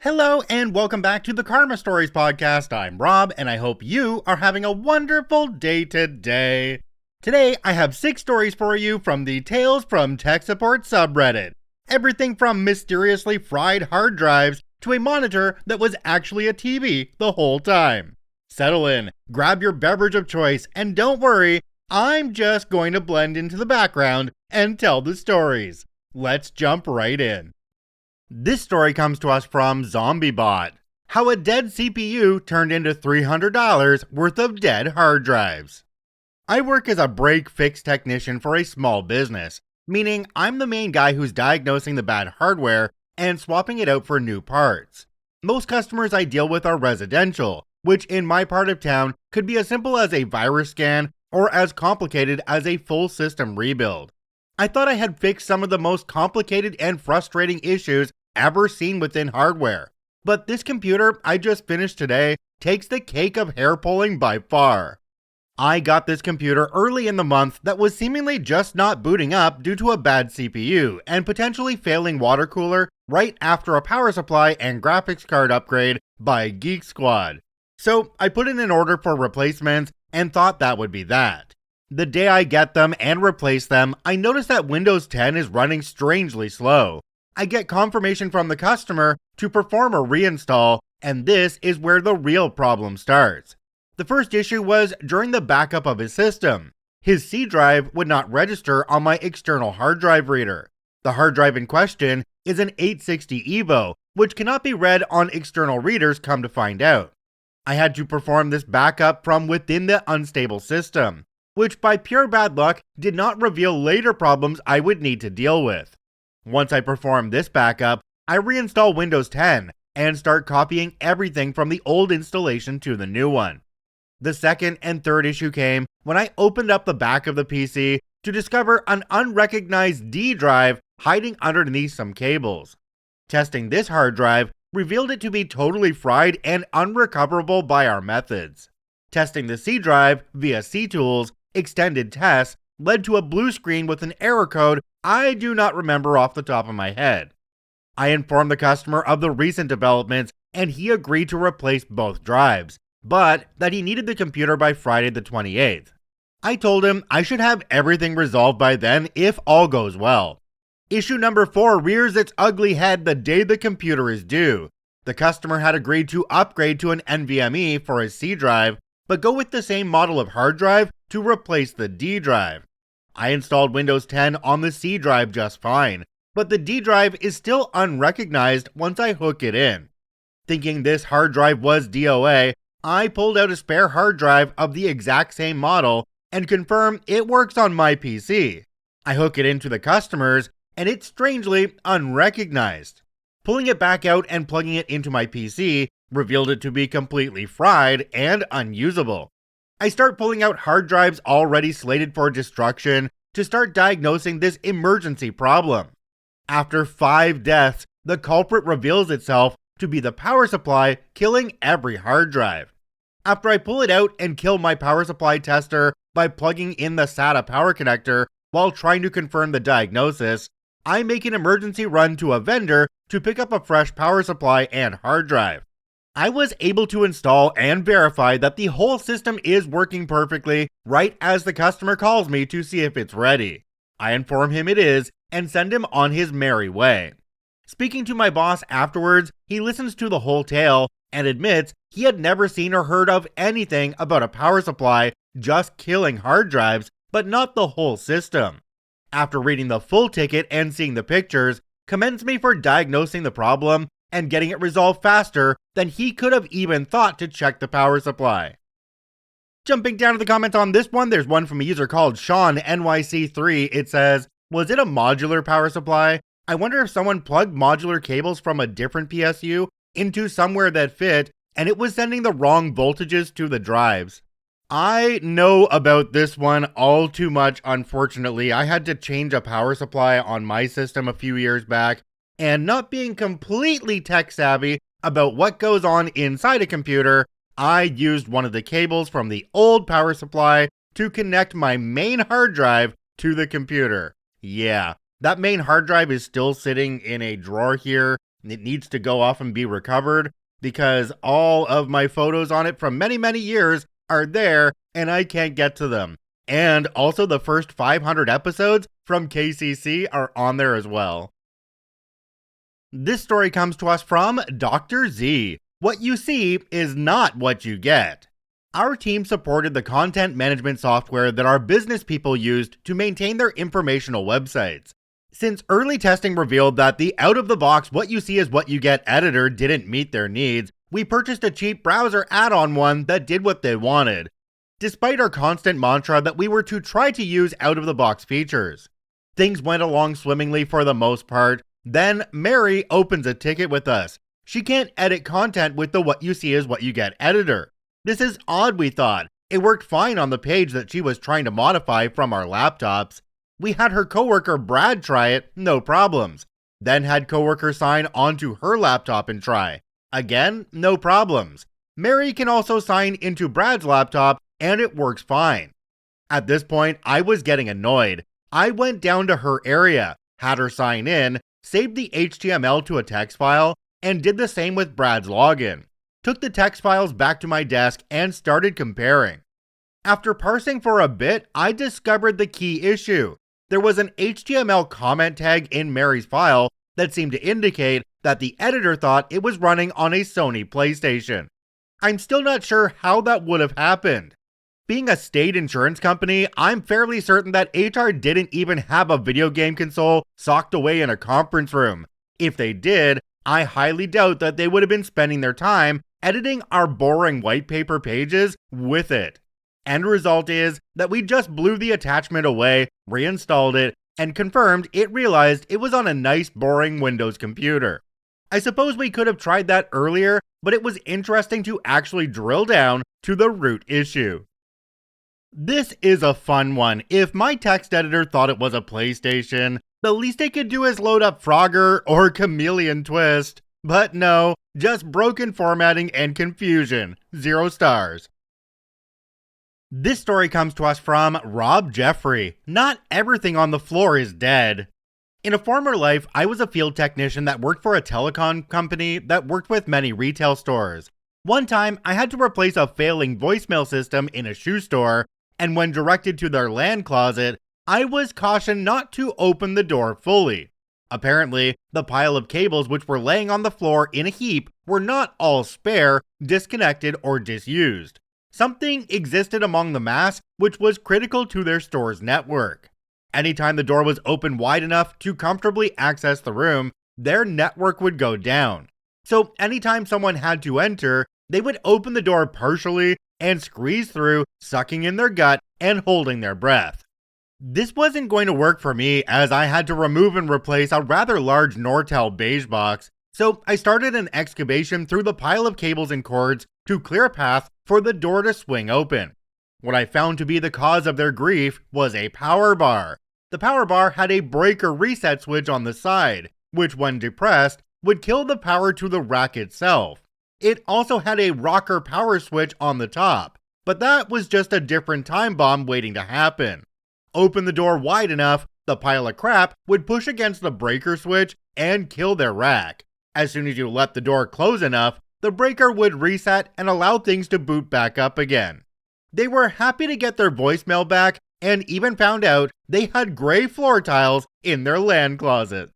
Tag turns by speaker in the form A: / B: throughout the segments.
A: Hello and welcome back to the Karma Stories podcast. I'm Rob and I hope you are having a wonderful day today. Today I have 6 stories for you from the Tales from Tech Support subreddit. Everything from mysteriously fried hard drives to a monitor that was actually a TV the whole time. Settle in, grab your beverage of choice, and don't worry, I'm just going to blend into the background and tell the stories. Let's jump right in. This story comes to us from ZombieBot. How a dead CPU turned into $300 worth of dead hard drives. I work as a break-fix technician for a small business, meaning I'm the main guy who's diagnosing the bad hardware and swapping it out for new parts. Most customers I deal with are residential, which in my part of town could be as simple as a virus scan or as complicated as a full system rebuild. I thought I had fixed some of the most complicated and frustrating issues ever seen within hardware, but this computer I just finished today takes the cake of hair pulling by far. I got this computer early in the month that was seemingly just not booting up due to a bad CPU and potentially failing water cooler right after a power supply and graphics card upgrade by Geek Squad. So I put in an order for replacements and thought that would be that. The day I get them and replace them, I notice that Windows 10 is running strangely slow. I get confirmation from the customer to perform a reinstall, and this is where the real problem starts. The first issue was during the backup of his system. His C drive would not register on my external hard drive reader. The hard drive in question is an 860 EVO, which cannot be read on external readers, come to find out. I had to perform this backup from within the unstable system, which by pure bad luck did not reveal later problems I would need to deal with. Once I perform this backup, I reinstall Windows 10 and start copying everything from the old installation to the new one. The second and third issue came when I opened up the back of the PC to discover an unrecognized D drive hiding underneath some cables. Testing this hard drive revealed it to be totally fried and unrecoverable by our methods. Testing the C drive via CTools extended tests led to a blue screen with an error code I do not remember off the top of my head. I informed the customer of the recent developments and he agreed to replace both drives, but that he needed the computer by Friday the 28th. I told him I should have everything resolved by then if all goes well. Issue number 4 rears its ugly head the day the computer is due. The customer had agreed to upgrade to an NVMe for his C drive, but go with the same model of hard drive to replace the D drive. I installed Windows 10 on the C drive just fine, but the D drive is still unrecognized once I hook it in. Thinking this hard drive was DOA, I pulled out a spare hard drive of the exact same model and confirm it works on my PC. I hook it into the customer's and it's strangely unrecognized. Pulling it back out and plugging it into my PC revealed it to be completely fried and unusable. I start pulling out hard drives already slated for destruction to start diagnosing this emergency problem. After 5 deaths, the culprit reveals itself to be the power supply, killing every hard drive. After I pull it out and kill my power supply tester by plugging in the SATA power connector while trying to confirm the diagnosis, I make an emergency run to a vendor to pick up a fresh power supply and hard drive. I was able to install and verify that the whole system is working perfectly right as the customer calls me to see if it's ready. I inform him it is and send him on his merry way. Speaking to my boss afterwards, he listens to the whole tale and admits he had never seen or heard of anything about a power supply just killing hard drives, but not the whole system. After reading the full ticket and seeing the pictures, commends me for diagnosing the problem and getting it resolved faster than he could have even thought to check the power supply. Jumping down to the comments on this one, there's one from a user called Sean NYC3. It says, was it a modular power supply? I wonder if someone plugged modular cables from a different PSU into somewhere that fit and it was sending the wrong voltages to the drives. I know about this one all too much, unfortunately. I had to change a power supply on my system a few years back, and not being completely tech savvy about what goes on inside a computer, I used one of the cables from the old power supply to connect my main hard drive to the computer. Yeah, that main hard drive is still sitting in a drawer here It needs to go off and be recovered because all of my photos on it from many, many years are there and I can't get to them. And also the first 500 episodes from KCC are on there as well. This story comes to us from Dr. Z. What you see is not what you get. Our team supported the content management software that our business people used to maintain their informational websites. Since early testing revealed that the out-of-the-box what you see is what you get editor didn't meet their needs, we purchased a cheap browser add-on one that did what they wanted, despite our constant mantra that we were to try to use out-of-the-box features. Things went along swimmingly for the most part. Then Mary opens a ticket with us. She can't edit content with the what you see is what you get editor. This is odd, we thought. It worked fine on the page that she was trying to modify from our laptops. We had her coworker Brad try it, no problems. Then had coworker sign onto her laptop and try. Again, no problems. Mary can also sign into Brad's laptop and it works fine. At this point, I was getting annoyed. I went down to her area, had her sign in, saved the HTML to a text file, and did the same with Brad's login. Took the text files back to my desk and started comparing. After parsing for a bit, I discovered the key issue. There was an HTML comment tag in Mary's file that seemed to indicate that the editor thought it was running on a Sony PlayStation. I'm still not sure how that would have happened. Being a state insurance company, I'm fairly certain that HR didn't even have a video game console socked away in a conference room. If they did, I highly doubt that they would have been spending their time editing our boring white paper pages with it. End result is that we just blew the attachment away, reinstalled it, and confirmed it realized it was on a nice boring Windows computer. I suppose we could have tried that earlier, but it was interesting to actually drill down to the root issue. This is a fun one. If my text editor thought it was a PlayStation, the least it could do is load up Frogger or Chameleon Twist. But no, just broken formatting and confusion. 0 stars. This story comes to us from Rob Jeffrey. Not everything on the floor is dead. In a former life, I was a field technician that worked for a telecom company that worked with many retail stores. One time, I had to replace a failing voicemail system in a shoe store, and when directed to their LAN closet, I was cautioned not to open the door fully. Apparently, the pile of cables which were laying on the floor in a heap were not all spare, disconnected, or disused. Something existed among the mass which was critical to their store's network. Anytime the door was open wide enough to comfortably access the room, their network would go down. So anytime someone had to enter, they would open the door partially and squeeze through, sucking in their gut and holding their breath. This wasn't going to work for me as I had to remove and replace a rather large Nortel beige box, so I started an excavation through the pile of cables and cords to clear a path for the door to swing open. What I found to be the cause of their grief was a power bar. The power bar had a breaker reset switch on the side, which when depressed, would kill the power to the rack itself. It also had a rocker power switch on the top, but that was just a different time bomb waiting to happen. Open the door wide enough, the pile of crap would push against the breaker switch and kill their rack. As soon as you let the door close enough, the breaker would reset and allow things to boot back up again. They were happy to get their voicemail back and even found out they had gray floor tiles in their LAN closet.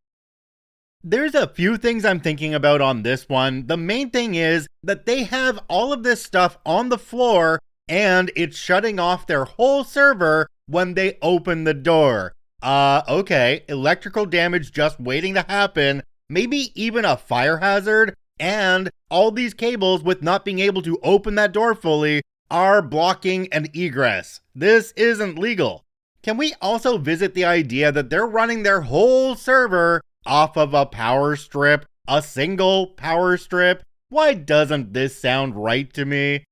A: There's a few things I'm thinking about on this one. The main thing is that they have all of this stuff on the floor and it's shutting off their whole server when they open the door. Okay, electrical damage just waiting to happen, maybe even a fire hazard, and all these cables with not being able to open that door fully are blocking an egress. This isn't legal. Can we also visit the idea that they're running their whole server off of a power strip, a single power strip? Why doesn't this sound right to me?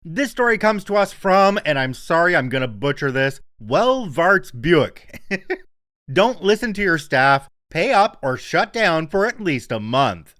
A: This story comes to us from, and I'm sorry I'm gonna butcher this, Welvarts Buick. Don't listen to your staff, pay up or shut down for at least a month.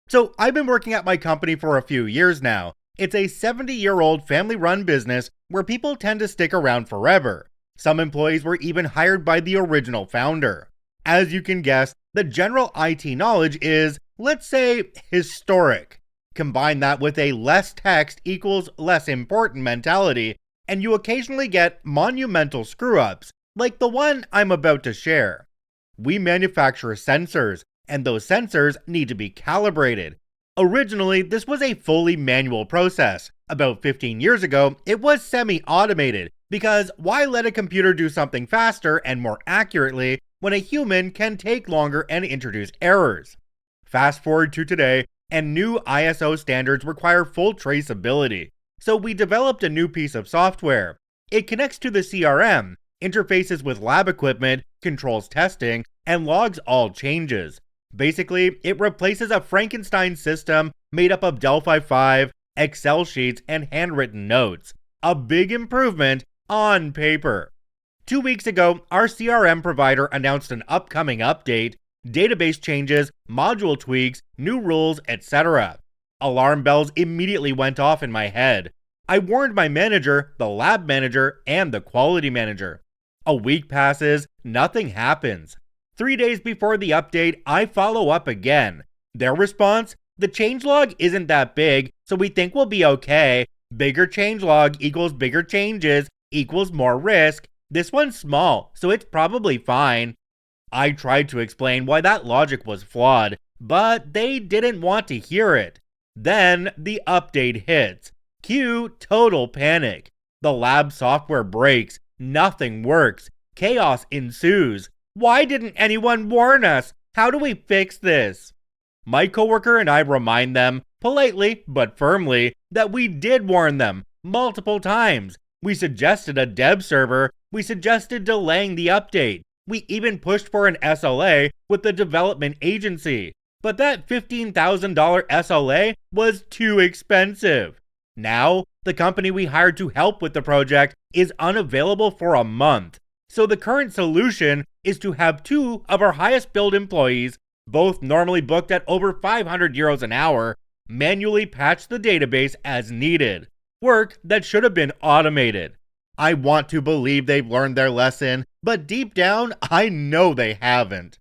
A: So I've been working at my company for a few years now. It's a 70-year-old family-run business where people tend to stick around forever. Some employees were even hired by the original founder. As you can guess, the general IT knowledge is, let's say, historic. Combine that with a less text equals less important mentality, and you occasionally get monumental screw-ups, like the one I'm about to share. We manufacture sensors, and those sensors need to be calibrated. Originally, this was a fully manual process. About 15 years ago, it was semi-automated, because why let a computer do something faster and more accurately when a human can take longer and introduce errors? Fast forward to today, and new ISO standards require full traceability. So we developed a new piece of software. It connects to the CRM, interfaces with lab equipment, controls testing, and logs all changes. Basically, it replaces a Frankenstein system made up of Delphi 5, Excel sheets, and handwritten notes. A big improvement on paper. 2 weeks ago, our CRM provider announced an upcoming update, database changes, module tweaks, new rules, etc. Alarm bells immediately went off in my head. I warned my manager, the lab manager, and the quality manager. A week passes, nothing happens. 3 days before the update, I follow up again. Their response? The changelog isn't that big, so we think we'll be okay. Bigger changelog equals bigger changes equals more risk. This one's small, so it's probably fine. I tried to explain why that logic was flawed, but they didn't want to hear it. Then the update hits. Cue total panic. The lab software breaks. Nothing works. Chaos ensues. Why didn't anyone warn us? How do we fix this? My coworker and I remind them, politely but firmly, that we did warn them multiple times. We suggested a dev server. We suggested delaying the update. We even pushed for an SLA with the development agency. But that $15,000 SLA was too expensive. Now, the company we hired to help with the project is unavailable for a month. So the current solution is to have 2 of our highest billed employees, both normally booked at over 500 euros an hour, manually patch the database as needed. Work that should have been automated. I want to believe they've learned their lesson, but deep down, I know they haven't.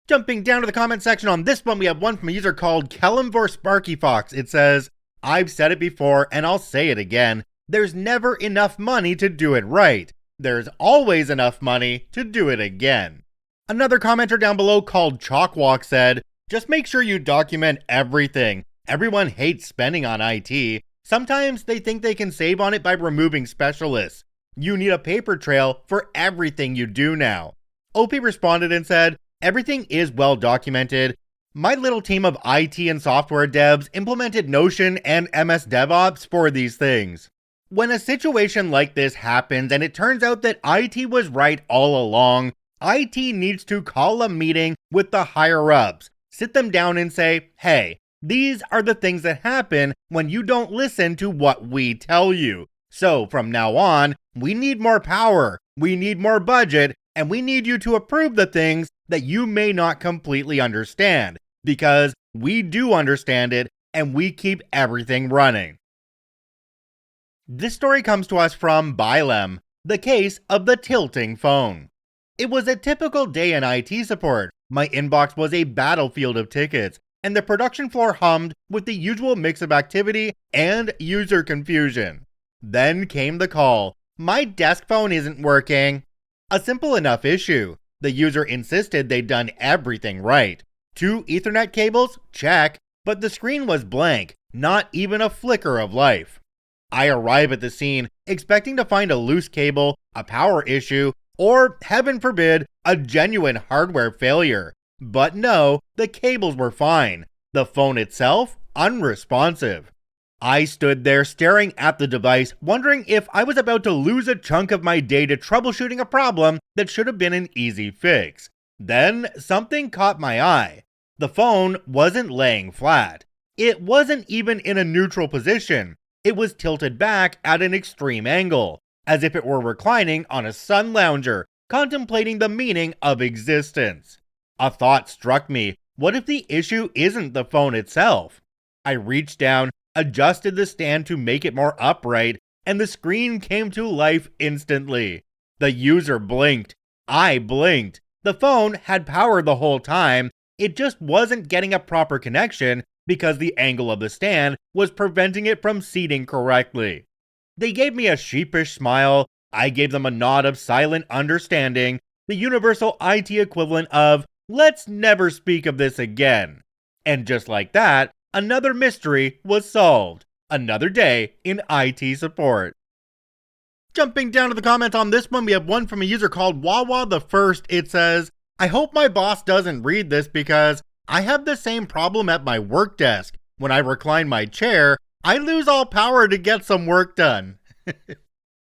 A: Jumping down to the comment section on this one, we have one from a user called Kellamvor Sparky Fox. It says, I've said it before and I'll say it again. There's never enough money to do it right. There's always enough money to do it again. Another commenter down below called Chalkwalk said, just make sure you document everything. Everyone hates spending on IT. Sometimes they think they can save on it by removing specialists. You need a paper trail for everything you do now. OP responded and said, everything is well documented. My little team of IT and software devs implemented Notion and MS DevOps for these things. When a situation like this happens and it turns out that IT was right all along, IT needs to call a meeting with the higher-ups, sit them down and say, hey, these are the things that happen when you don't listen to what we tell you. So from now on, we need more power, we need more budget, and we need you to approve the things that you may not completely understand, because we do understand it and we keep everything running. This story comes to us from Bylem, the case of the tilting phone. It was a typical day in IT support. My inbox was a battlefield of tickets, and the production floor hummed with the usual mix of activity and user confusion. Then came the call. My desk phone isn't working. A simple enough issue. The user insisted they'd done everything right. 2 Ethernet cables? Check. But the screen was blank, not even a flicker of life. I arrive at the scene expecting to find a loose cable, a power issue, or, heaven forbid, a genuine hardware failure. But no, the cables were fine. The phone itself, unresponsive. I stood there staring at the device, wondering if I was about to lose a chunk of my day to troubleshooting a problem that should have been an easy fix. Then, something caught my eye. The phone wasn't laying flat. It wasn't even in a neutral position. It was tilted back at an extreme angle, as if it were reclining on a sun lounger, contemplating the meaning of existence. A thought struck me. What if the issue isn't the phone itself? I reached down, adjusted the stand to make it more upright, and the screen came to life instantly. The user blinked. I blinked. The phone had power the whole time, it just wasn't getting a proper connection because the angle of the stand was preventing it from seating correctly. They gave me a sheepish smile, I gave them a nod of silent understanding, the universal IT equivalent of, let's never speak of this again. And just like that, another mystery was solved. Another day in IT support. Jumping down to the comments on this one, we have one from a user called Wawa the First. It says, I hope my boss doesn't read this because I have the same problem at my work desk. When I recline my chair, I lose all power to get some work done.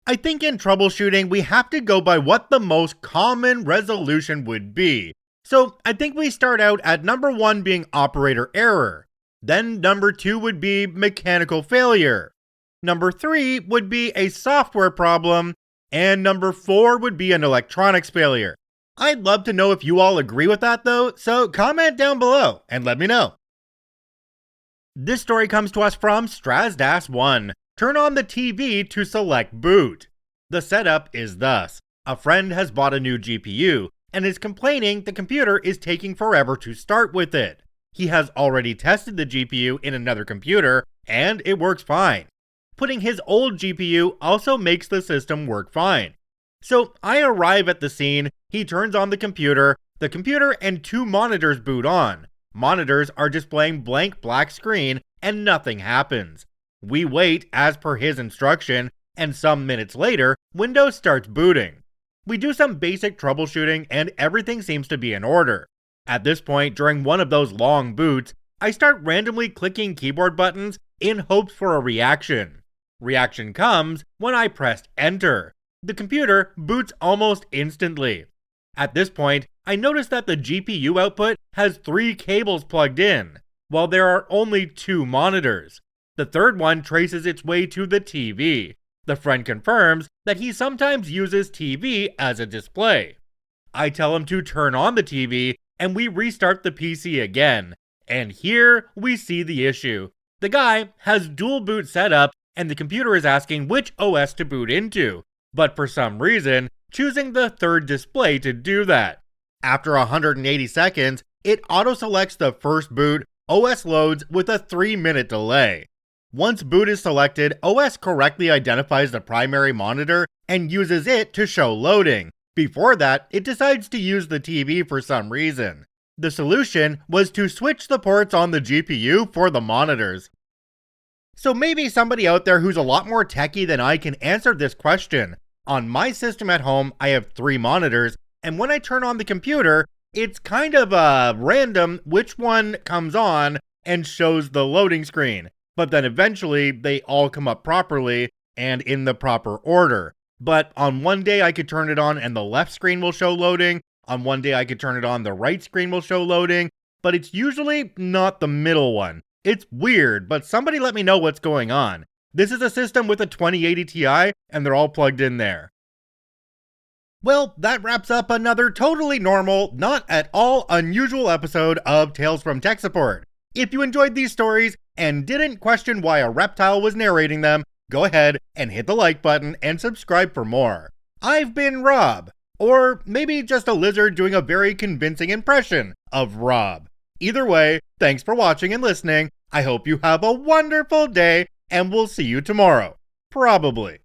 A: I think in troubleshooting, we have to go by what the most common resolution would be. So I think we start out at number 1 being operator error. Then number 2 would be mechanical failure. Number 3 would be a software problem. And number 4 would be an electronics failure. I'd love to know if you all agree with that though, so comment down below and let me know. This story comes to us from Strazdas1. Turn on the TV to select boot. The setup is thus. A friend has bought a new GPU and is complaining the computer is taking forever to start with it. He has already tested the GPU in another computer and it works fine. Putting his old GPU also makes the system work fine. So I arrive at the scene, he turns on the computer and 2 monitors boot on. Monitors are displaying blank black screen and nothing happens. We wait as per his instruction, and some minutes later, Windows starts booting. We do some basic troubleshooting and everything seems to be in order. At this point, during one of those long boots, I start randomly clicking keyboard buttons in hopes for a reaction. Reaction comes when I pressed enter. The computer boots almost instantly. At this point, I notice that the GPU output has 3 cables plugged in, while there are only 2 monitors. The third one traces its way to the TV. The friend confirms that he sometimes uses TV as a display. I tell him to turn on the TV, and we restart the PC again. And here we see the issue. The guy has dual boot set up, and the computer is asking which OS to boot into, but for some reason, choosing the third display to do that. After 180 seconds, it auto-selects the first boot, OS loads with a 3-minute delay. Once boot is selected, OS correctly identifies the primary monitor and uses it to show loading. Before that, it decides to use the TV for some reason. The solution was to switch the ports on the GPU for the monitors. So maybe somebody out there who's a lot more techie than I can answer this question. On my system at home, I have 3 monitors, and when I turn on the computer, it's kind of random which one comes on and shows the loading screen. But then eventually, they all come up properly and in the proper order. But on one day, I could turn it on and the left screen will show loading. On one day, I could turn it on, the right screen will show loading. But it's usually not the middle one. It's weird, but somebody let me know what's going on. This is a system with a 2080 Ti, and they're all plugged in there. Well, that wraps up another totally normal, not at all unusual episode of Tales from Tech Support. If you enjoyed these stories and didn't question why a reptile was narrating them, go ahead and hit the like button and subscribe for more. I've been Rob, or maybe just a lizard doing a very convincing impression of Rob. Either way, thanks for watching and listening. I hope you have a wonderful day, and we'll see you tomorrow. Probably.